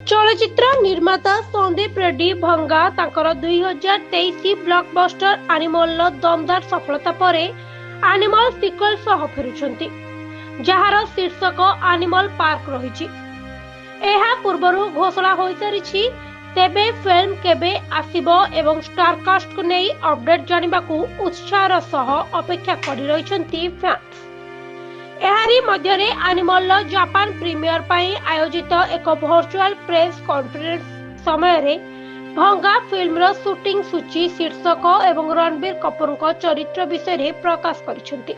चलचित्र निर्माता संदीप रेड्डी भंगा तांकर 2023 ब्लॉकबस्टर एनिमल दमदार सफलता पर एनिमल सिक्वेल सह फेरुछंती, जहार शीर्षक एनिमल पार्क रही। एहा पूर्वरु घोषणा होई सारिछि, तेबे फिल्म केबे आसीबो एवं स्टारकास्ट को नै अपडेट जानिबाकू उत्साहर सह अपेक्षा करि रहिछंती फैंस। एहारी मध्यरे एनिमल जापान प्रीमियर पाई आयोजित एक वर्चुअल प्रेस कॉन्फ्रेंस समय रे भंगा फिल्म रो शूटिंग सूची शीर्षक एवं रणबीर कपूर को चरित्र विषय रे प्रकाश करिसेंती।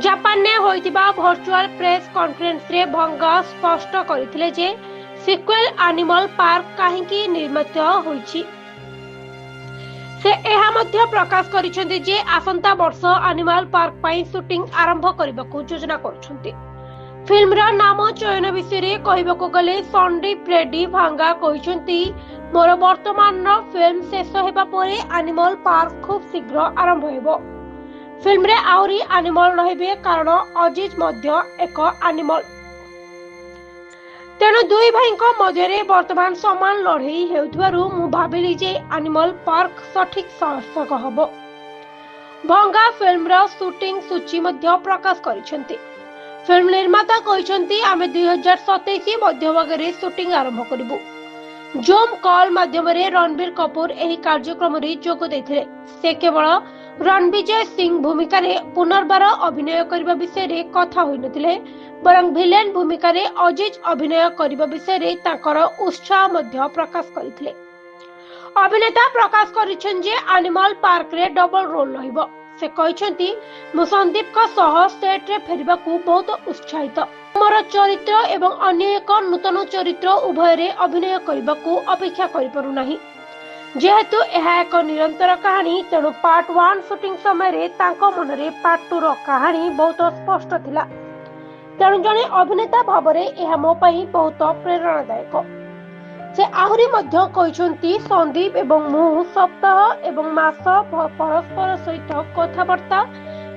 जापान ने होइतिबा वर्चुअल प्रेस कॉन्फ्रेंस रे भंगा स्पष्ट करथिले जे सिक्वेल एनिमल पार्क काहेकि निर्मित होइछि। से एहा मध्य प्रकाश करिसेंती जे आसंता वर्ष एनिमल पार्क पाई शूटिंग आरंभ करबाकू योजना करूछंती। फिल्म रा नाम चयन विषय रे कहबाकू गले संदीप रेड्डी भंगा कहिसेंती, मोर वर्तमान रो फिल्म शेष हेबा परे एनिमल पार्क खूब शीघ्र आरंभ हेबो। फिल्म रे आउरी एनिमल रहबे कारण अजीज मध्य एक एनिमल। तेणु दुई भाई मध्य वर्तमान समान लड़ई हेउथबारु मु भाबिली जे एनिमल पार्क सठिक शीर्षक हबो। भंगा फिल्म रो शूटिंग सूची मध्य प्रकाश करिसेंती। फिल्म निर्माता कहिसेंती, आमे 2027 मध्य भागरे शूटिंग आरंभ करिबु। जूम कॉल माध्यम रे रणबीर कपूर एही कार्यक्रम रे जोग दैथिले। से केवल रणविजय सिंह भूमिका रे पुनर्बार अभिनय करबा विषय रे कथा होई नथिले, बरं भिलेन भूमिका रे अजीज अभिनय करबा विषय रे ताकर उत्साह मध्य प्रकाश करिथिले। अभिनेता प्रकाश करिछन जे एनिमल पार्क रे डबल रोल रहिबो। से कहिसेंती, मु संदीप का सह सेट रे फेरिबाकू बहुत उत्साहित। मोर चरित्र एवं अन्य एक नूतन चरित्र उभय रे अभिनय करबाकू अपेक्षा करि परू नाही। जेहेतु यह एक निरंतर कहानी, तेणु पार्ट 1 शूटिंग समय रे तांको मन रे पार्ट 2 रो कहानी बहुत स्पष्ट थिला। तेणु जने अभिनेता भाव रे यह मो पई बहुत प्रेरणादायक। से आहुरी मध्य कहिसंती, संदीप एवं मु सप्ताह एवं मास परस्पर सहित कथाबार्ता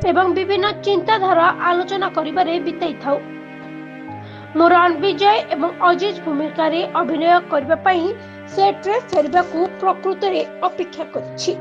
एवं विभिन्न चिंताधारा आलोचना करिबारे बिताई थाउ। मु रणविजय एवं अजीज भूमिका रे अभिनय करबा पई सेट रे फेरबाकू प्रकृति रे अपेक्षा करछि।